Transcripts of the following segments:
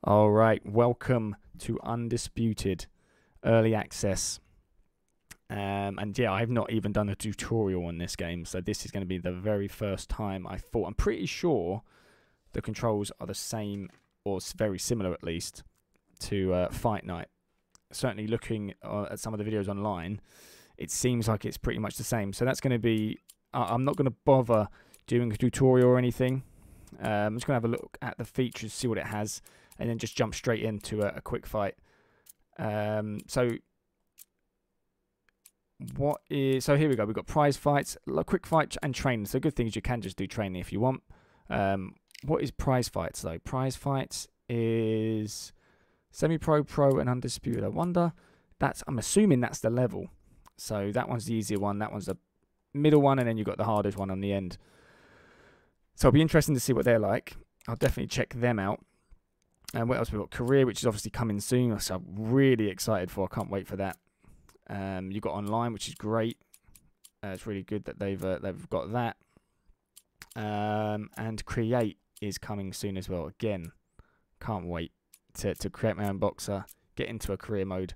All right, welcome to Undisputed Early Access. And yeah, I've not even done a tutorial on this game, so this is going to be the very first time I thought. I'm pretty sure the controls are the same, or very similar at least, to Fight Night. Certainly looking at some of the videos online, it seems like it's pretty much the same. So that's going to be, I'm not going to bother doing a tutorial or anything. I'm just going to have a look at the features, see what it has, and then just jump straight into a quick fight. So here we go. We've got prize fights, quick fight, and training. So good thing is you can just do training if you want. What is prize fights though? Prize fights is semi-pro, pro, and undisputed. I wonder. I'm assuming that's the level. So that one's the easier one. That one's the middle one, and then you've got the hardest one on the end. So it'll be interesting to see what they're like. I'll definitely check them out. And what else we've got? Career, which is obviously coming soon. So I'm really excited for. I can't wait for that. You've got online, which is great. It's really good that they've got that. And create is coming soon as well. Again, can't wait to create my own boxer, get into a career mode.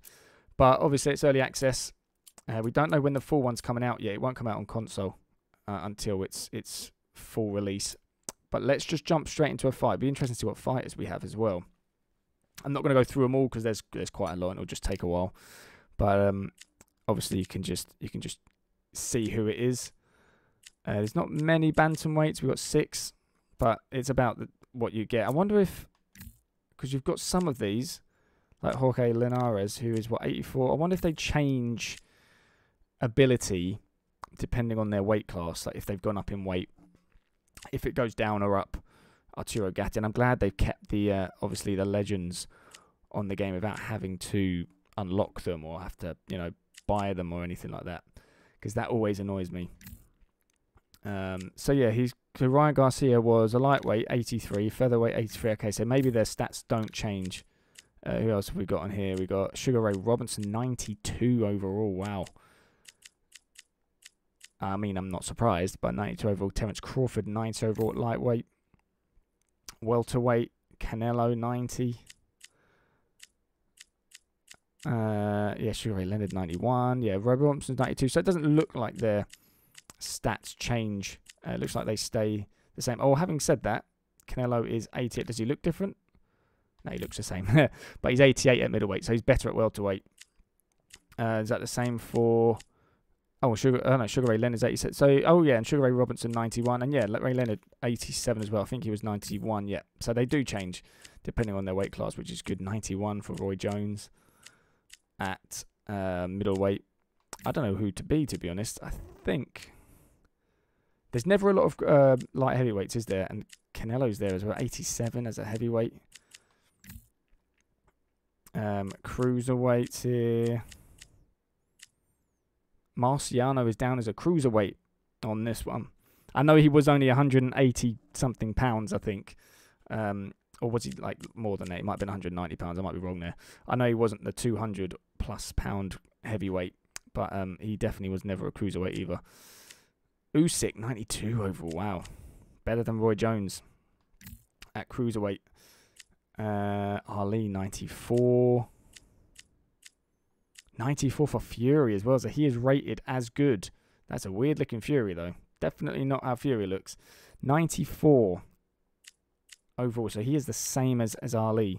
But obviously it's early access. We don't know when the full one's coming out yet. It won't come out on console until it's full release. But let's just jump straight into a fight. It'll be interesting to see what fighters we have as well. I'm not going to go through them all because there's quite a lot and it'll just take a while. But obviously you can just see who it is. There's not many bantamweights. We've got 6, but it's about what you get. I wonder if, because you've got some of these, like Jorge Linares, who is, 84? I wonder if they change ability depending on their weight class, like if they've gone up in weight. If it goes down or up, Arturo Gattin. I'm glad they've kept the obviously the legends on the game without having to unlock them or have to buy them or anything like that, because that always annoys me. So yeah, so Ryan Garcia was a lightweight 83, featherweight 83. Okay, so maybe their stats don't change. Who else have we got on here? We got Sugar Ray Robinson 92 overall. Wow. I mean, I'm not surprised, but 92 overall. Terence Crawford, 90 overall at lightweight. Welterweight, Canelo, 90. Yeah, Sugar Ray Leonard, 91. Yeah, Rob Robinson's 92. So it doesn't look like their stats change. It looks like they stay the same. Oh, having said that, Canelo is 88. Does he look different? No, he looks the same. But he's 88 at middleweight, so he's better at welterweight. Is that the same for... Oh, Sugar Ray Leonard's 87. So, oh yeah, and Sugar Ray Robinson 91, and yeah, Ray Leonard 87 as well. I think he was 91. Yeah, so they do change depending on their weight class, which is good. 91 for Roy Jones at middleweight. I don't know who to be honest. I think there's never a lot of light heavyweights, is there? And Canelo's there as well. 87 as a heavyweight. Cruiserweights here. Marciano is down as a cruiserweight on this one. I know he was only 180 something pounds, I think. Or was he like more than that? He might have been 190 pounds. I might be wrong there. I know he wasn't the 200 plus pound heavyweight, but he definitely was never a cruiserweight either. Usyk 92 overall. Wow, better than Roy Jones at cruiserweight. Ali 94. 94 for Fury as well, so he is rated as good. That's a weird looking Fury though. Definitely not how Fury looks. 94 overall, so he is the same as Ali.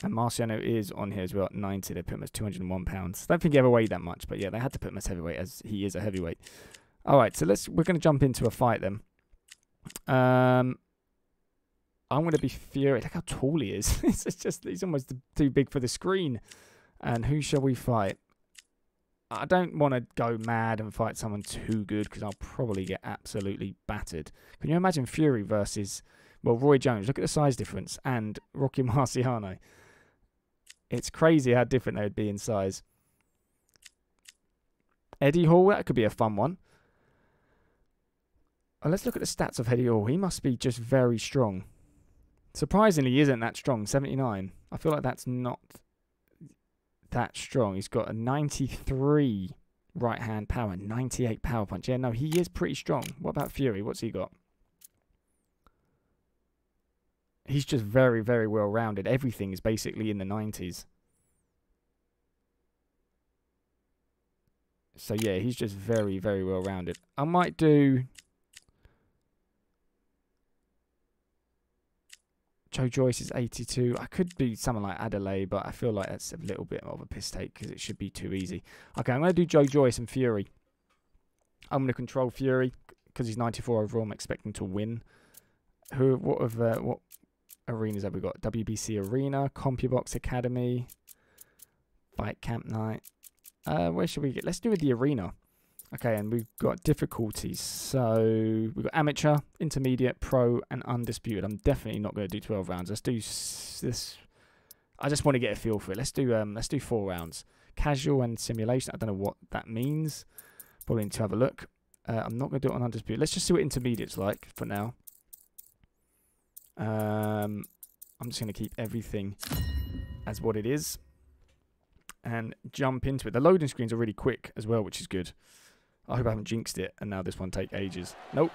And Marciano is on here as well at 90. They put him as 201 pounds. Don't think he ever weighed that much, but yeah, they had to put him as heavyweight as he is a heavyweight. Alright, so we're going to jump into a fight then. I'm going to be Fury. Look how tall he is. He's almost too big for the screen. And who shall we fight? I don't want to go mad and fight someone too good because I'll probably get absolutely battered. Can you imagine Fury versus, well, Roy Jones? Look at the size difference. And Rocky Marciano. It's crazy how different they would be in size. Eddie Hall, that could be a fun one. Oh, let's look at the stats of Eddie Hall. He must be just very strong. Surprisingly, he isn't that strong. 79. I feel like that's not that strong. He's got a 93 right hand power, 98 power punch. Yeah, no, he is pretty strong. What about Fury? What's he got? He's just very, very well-rounded. Everything is basically in the 90s. So, yeah, he's just very, very well-rounded. I might do Joe Joyce is 82. I could do someone like Adelaide, but I feel like that's a little bit of a piss take because it should be too easy. Okay, I'm going to do Joe Joyce and Fury. I'm going to control Fury because he's 94 overall. I'm expecting to win. What arenas have we got? WBC Arena, CompuBox Academy, Fight Camp Night. Where should we get? Let's do with the arena. Okay, and we've got difficulties. So we've got amateur, intermediate, pro, and undisputed. I'm definitely not going to do 12 rounds. Let's do this. I just want to get a feel for it. Let's do 4 rounds. Casual and simulation. I don't know what that means. Probably need to have a look. I'm not going to do it on undisputed. Let's just see what intermediate's like for now. I'm just going to keep everything as what it is and jump into it. The loading screens are really quick as well, which is good. I hope I haven't jinxed it, and now this one take ages. Nope.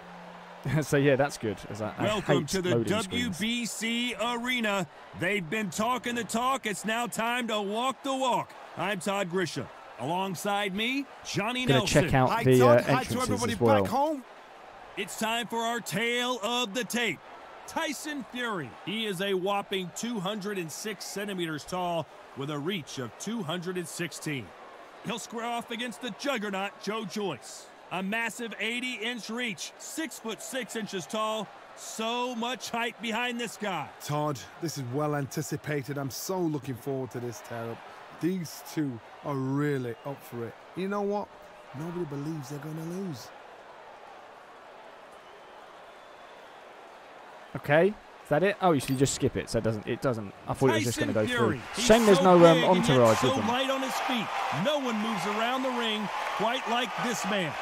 So, yeah, that's good. Welcome to the WBC Arena. They've been talking the talk. It's now time to walk the walk. I'm Todd Grisham. Alongside me, Johnny Nelson. Going to check out the entrances as well. Back home. It's time for our tale of the tape. Tyson Fury. He is a whopping 206 centimeters tall with a reach of 216. He'll square off against the juggernaut, Joe Joyce. A massive 80-inch reach, 6'6" tall. So much height behind this guy. Todd, this is well anticipated. I'm so looking forward to this tear-up. These two are really up for it. You know what? Nobody believes they're going to lose. Okay, is that it? Oh, you should just skip it, so it doesn't. I thought it was just going to go through. He's Shame there's so no big entourage so with him. light on his feet. No one moves around the ring quite like this man.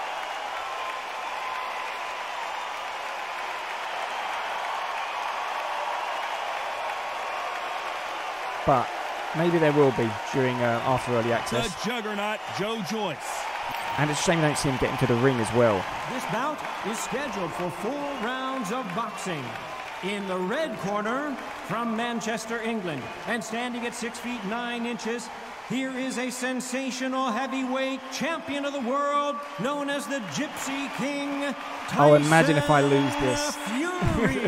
But maybe there will be during after early access. The juggernaut, Joe Joyce. And it's a shame you don't see him get into the ring as well. This bout is scheduled for 4 rounds of boxing. In the red corner, from Manchester, England, and standing at 6 feet 9 inches, here is a sensational heavyweight champion of the world, known as the Gypsy King, Tyson Oh, imagine if I lose this. Fury.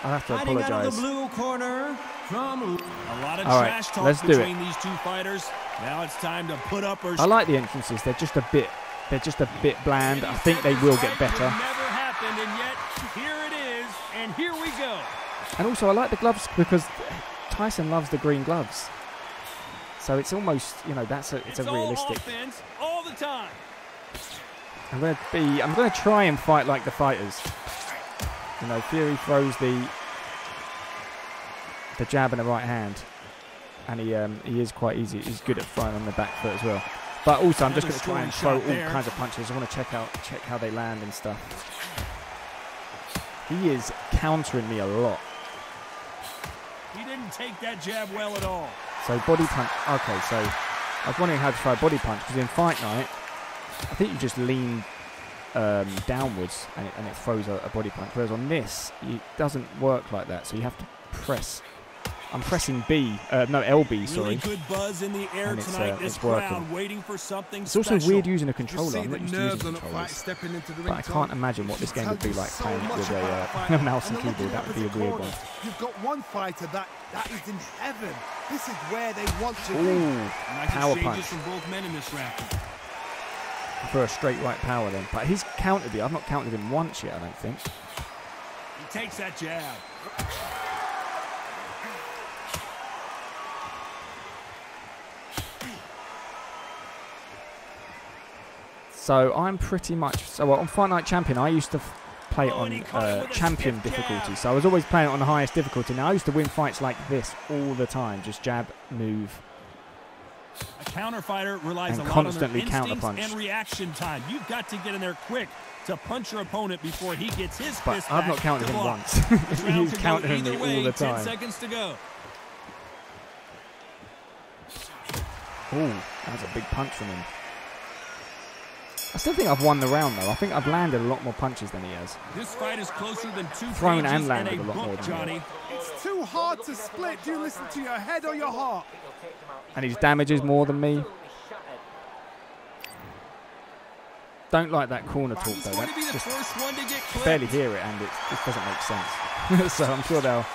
I'll have to Fighting out of apologise. the blue corner, from... A lot of All right, trash talk let's do between it. these two fighters. Now it's time to put up or... I like the entrances. They're just a bit bland. I think they will get better. Never happened, and yet here it is, and here we go. And also, I like the gloves because Tyson loves the green gloves. So it's almost, you know, it's a realistic. All offense, all the time. I'm going to try and fight like the fighters. You know, Fury throws the jab and the right hand, and he is quite easy. He's good at throwing on the back foot as well. But also, I'm just going to try and throw all kinds of punches. I want to check how they land and stuff. He is countering me a lot. He didn't take that jab well at all. So body punch. Okay, so I was wondering how to throw a body punch because in Fight Night, I think you just lean downwards and it throws a body punch. Whereas on this, it doesn't work like that. So you have to press. I'm pressing LB, sorry. Really good buzz in the air and tonight. This crowd waiting for something It's special. also weird using a controller. I'm not used to using controllers. Into the But I can't imagine what this game would be like playing with a mouse and keyboard. That would be a weird one. You've got one fighter that is in heaven. This is where they want to be. Ooh, Nice power exchanges punch. from both men in this round. For a straight right power then. But he's countered me. I've not countered him once yet, I don't think. He takes that jab. So I'm pretty much... So on Fight Night Champion, I used to play it on champion difficulty. So I was always playing it on the highest difficulty. Now I used to win fights like this all the time. Just jab, move. A counter fighter relies And a lot on their constantly instincts counterpunch. and reaction time. You've got to get in there quick to punch your opponent before he gets his But fist I've back not countered to him block. once. This round He's could go countering me either way. all the 10 time. seconds to go. Ooh, that was a big punch from him. I still think I've won the round, though. I think I've landed a lot more punches than he has. This fight is closer than two Thrown pages and landed in a lot more book, than Johnny. It's too hard to split. Do you listen to your head or your heart? And his damage is more than me. Don't like that corner talk, Who's though. going to be That the just first one to get clipped? barely hear it, and it doesn't make sense. So I'm sure they'll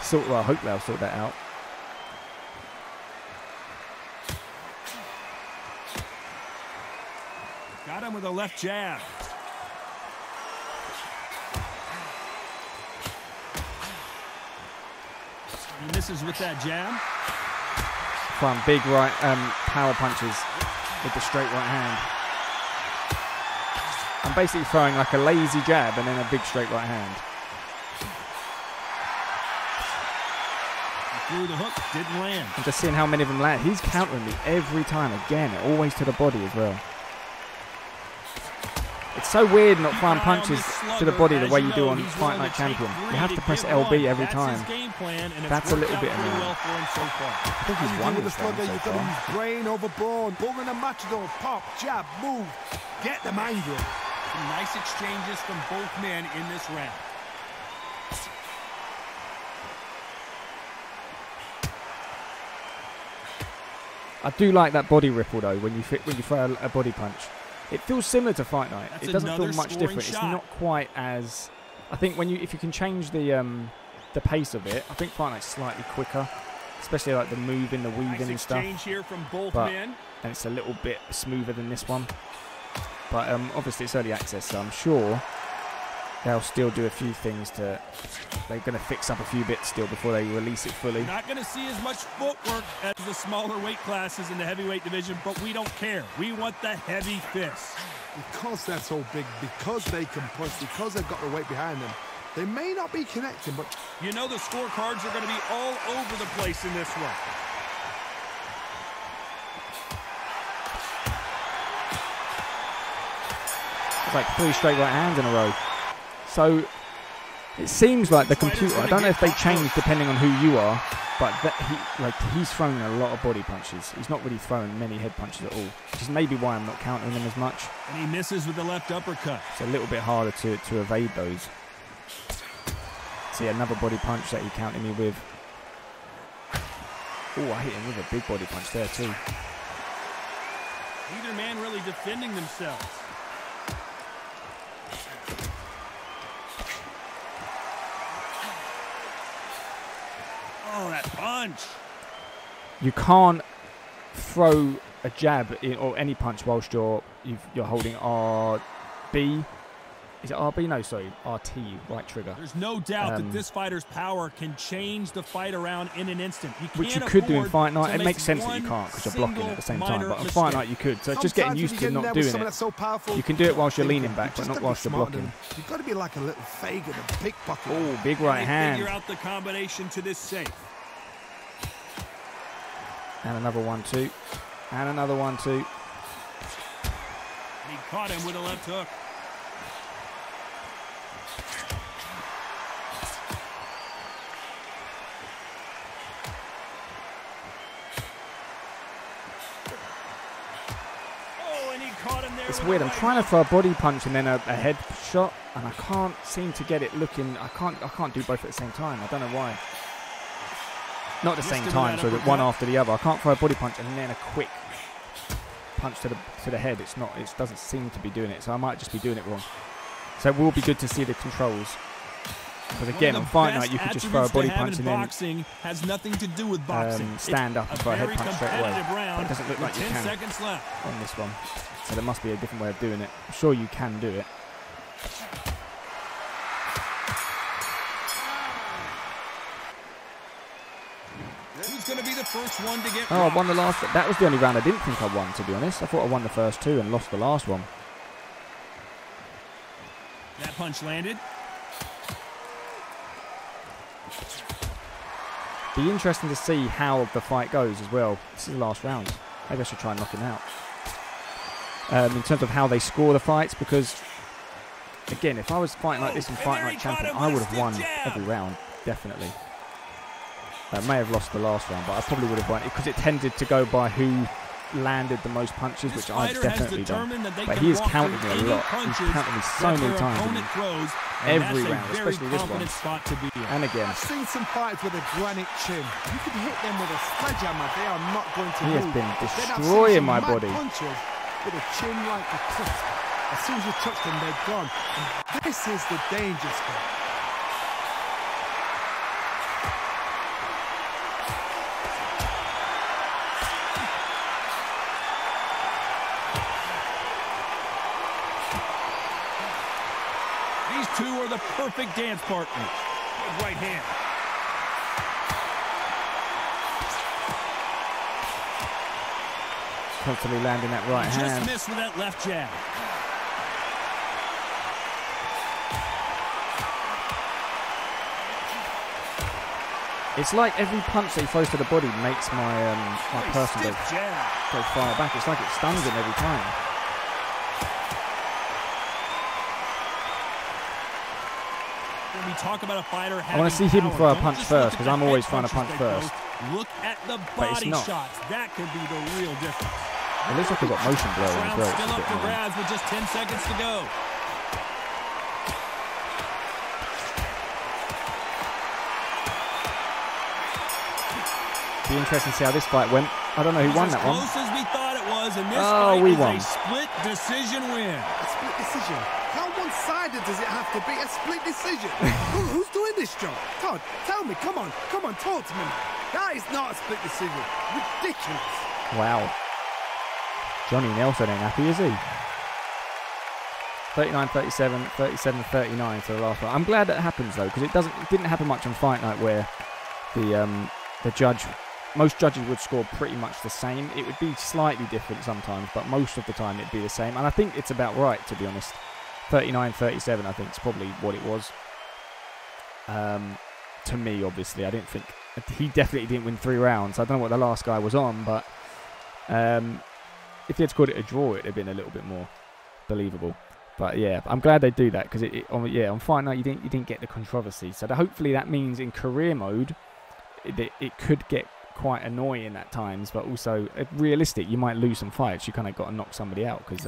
sort. Well, I hope they'll sort that out. Got him with a left jab. He misses with that jab. From big right power punches with the straight right hand. I'm basically throwing like a lazy jab and then a big straight right hand. He threw the hook, didn't land. And just seeing how many of them land. He's countering me every time again, always to the body as well. It's so weird not throwing punches to the body the way you do on Fight Night Champion. You have to press LB every time. That's a little bit annoying. I think he's won With the this round slugger, so you've got to far. use brain over brawn. Bull in a matador. Pop, jab, move. Get them angry. Some nice exchanges from both men in this round. I do like that body ripple though when you throw a body punch. It feels similar to Fight Night. That's It doesn't feel another much scoring different. shot. It's not quite as. I think if you can change the pace of it, I think Fight Night's slightly quicker, especially like the moving, the weaving Nice and stuff. exchange here from both But- men. And it's a little bit smoother than this one. But obviously it's early access, so I'm sure they'll still do a few things to. They're going to fix up a few bits still before they release it fully. Not going to see as much footwork as the smaller weight classes in the heavyweight division, but we don't care. We want the heavy fists. Because they're so big, because they can punch, because they've got the weight behind them, they may not be connecting, but You know the scorecards are going to be all over the place in this one. It's like 3 straight right hands in a row. So it seems like the computer. I don't know if they change depending on who you are, but he's throwing a lot of body punches. He's not really throwing many head punches at all, which is maybe why I'm not countering them as much. And he misses with the left uppercut. It's a little bit harder to evade those. See another body punch that he countered me with. Oh, I hit him with a big body punch there too. Neither man really defending themselves. Oh, that punch. You can't throw a jab or any punch whilst you're holding RB. Is it RB? No, sorry, RT, right trigger. There's no doubt that this fighter's power can change the fight around in an instant. Which you could do in Fight Night. It makes sense that you can't because you're blocking at the same time. But in Fight Night you could. So it's just getting used to not doing it. So powerful, You can do it whilst you're leaning back, but not whilst you're blocking. You've got to be like a little Fagin, a pickpocket. Oh, big right hand. Figure out the combination to this safe. And another 1-2. And another 1-2. He caught him with a left hook. Oh, and he caught him there. It's with weird. a I'm right trying to hook. throw a body punch and then a head shot, and I can't seem to get it looking. I can't do both at the same time. I don't know why. Not at the same Missed him time, with so that that one uppercut. after the other. I can't throw a body punch and then a quick punch to the head. It's not. It doesn't seem to be doing it. So I might just be doing it wrong. So it will be good to see the controls. Because again, on Fight Night, you could just throw a body punch and then boxing has nothing to do with boxing. stand up and throw a head punch straight away. But it doesn't look like you 10 can seconds left. on this one. So there must be a different way of doing it. I'm sure you can do it. Who's going to be the first one to get Oh, I rocked? won the last. That was the only round I didn't think I won, to be honest. I thought I won the first two and lost the last one. That punch landed. Be interesting to see how the fight goes as well. This is the last round. Maybe I should try and knock him out. In terms of how they score the fights, because again, if I was fighting like this in Fight Night Champion, I would have won every round, definitely. I may have lost the last round, but I probably would have won it because it tended to go by who landed the most punches, This which I've fighter has definitely done. determined that they But can he has walk counted me through a any lot. He's punches counted me so that many their times. opponent throws, and Every that's round, a very especially this one. confident spot to be in. And again, I've seen some fighters with a granite chin. You can hit them with a sledgehammer. They are not going to he has move. been Then I've seen destroying some my mad body. punches with a chin like a crisp. As soon as you touch them, they're gone. And this is the danger spot. These two are the perfect dance partners. Good right hand. Constantly landing that right Just hand. missed with that left jab. It's like every punch that he throws to the body makes my my Nice person stiff jab. go far back. It's like it stuns him every time. When we talk about a fighter I want to see him power, throw a don't punch just first, look at because the I'm always head trying to punches punch they first. throw. Look at the But it's body not. shots. That could be the real difference. It looks like I've got motion blur as Round well. still It's a up bit for annoying. grabs with just 10 seconds to go. Be interesting to see how this fight went. I don't know who won that one. As close as we thought it was, and this Oh, fight we is won. a split decision win. A split decision. How one-sided does it have to be? A split decision. Who's doing this job? Todd, tell me. Come on, talk to me. That is not a split decision. Ridiculous. Wow. Johnny Nelson ain't happy, is he? 39-37, 37-39 for the last one. I'm glad that happens though, because it didn't happen much on Fight Night where most judges would score pretty much the same. It would be slightly different sometimes, but most of the time it'd be the same. And I think it's about right, to be honest. 39-37, I think is probably what it was. To me, obviously, I didn't think he definitely didn't win 3 rounds. I don't know what the last guy was on, but if he had scored it a draw, it'd have been a little bit more believable. But yeah, I'm glad they do that, because on Fight Night you didn't get the controversy. So hopefully that means in career mode it could get quite annoying at times, but also realistic. You might lose some fights. You kind of got to knock somebody out, because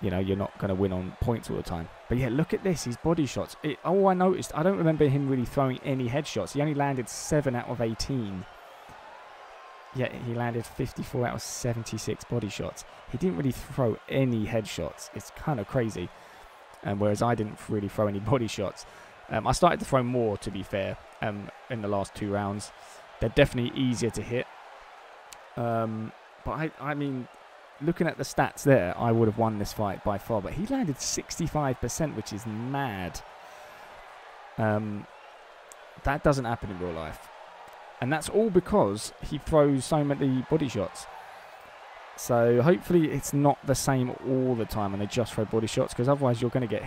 you're not going to win on points all the time. But yeah, look at this, his body shots. I noticed, I don't remember him really throwing any headshots. He only landed 7 out of 18. Yet he landed 54 out of 76 body shots. He didn't really throw any headshots. It's kind of crazy. Whereas I didn't really throw any body shots. I started to throw more, to be fair, in the last 2 rounds. They're definitely easier to hit. But I mean, looking at the stats there, I would have won this fight by far. But he landed 65%, which is mad. That doesn't happen in real life. And that's all because he throws so many body shots. So hopefully it's not the same all the time and they just throw body shots, because otherwise you're going to get,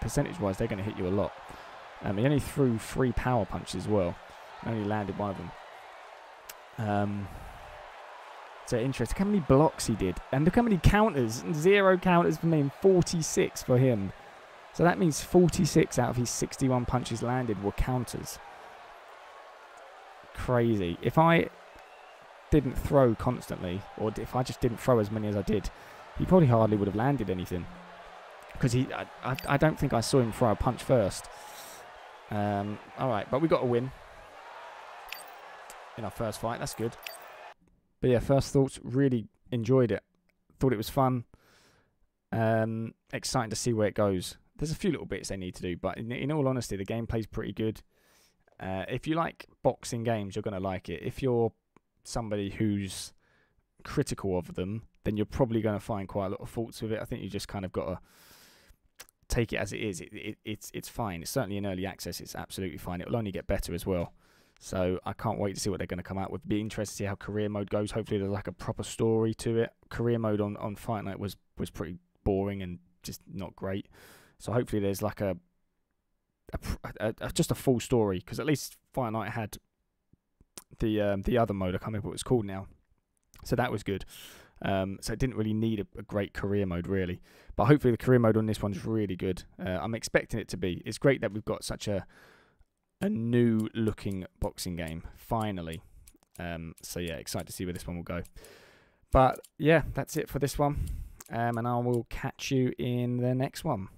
percentage-wise, they're going to hit you a lot. He only threw 3 power punches as well. Only landed 1 of them. So interesting. Look how many blocks he did. And look how many counters. 0 counters for me and 46 for him. So that means 46 out of his 61 punches landed were counters. Crazy. If I didn't throw constantly, or if I just didn't throw as many as I did, he probably hardly would have landed anything. Because I don't think I saw him throw a punch first. Alright, but we got a win in our first fight. That's good. But yeah, first thoughts, really enjoyed it. Thought it was fun. Exciting to see where it goes. There's a few little bits they need to do, but in all honesty, the gameplay's pretty good. If you like boxing games, you're going to like it. If you're somebody who's critical of them, then you're probably going to find quite a lot of faults with it. I think you just kind of got to take it as it is. It's fine. It's certainly in early access. It's absolutely fine. It will only get better as well. So I can't wait to see what they're going to come out with. Be interested to see how career mode goes. Hopefully there's like a proper story to it. Career mode on Fight Night was pretty boring and just not great. So hopefully there's like just a full story, because at least Fight Night had the other mode. I can't remember what it's called now. So that was good. So it didn't really need a great career mode really, but hopefully the career mode on this one's really good. I'm expecting it to be. It's great that we've got such a new looking boxing game finally. So yeah, excited to see where this one will go. But yeah, that's it for this one. And I will catch you in the next one.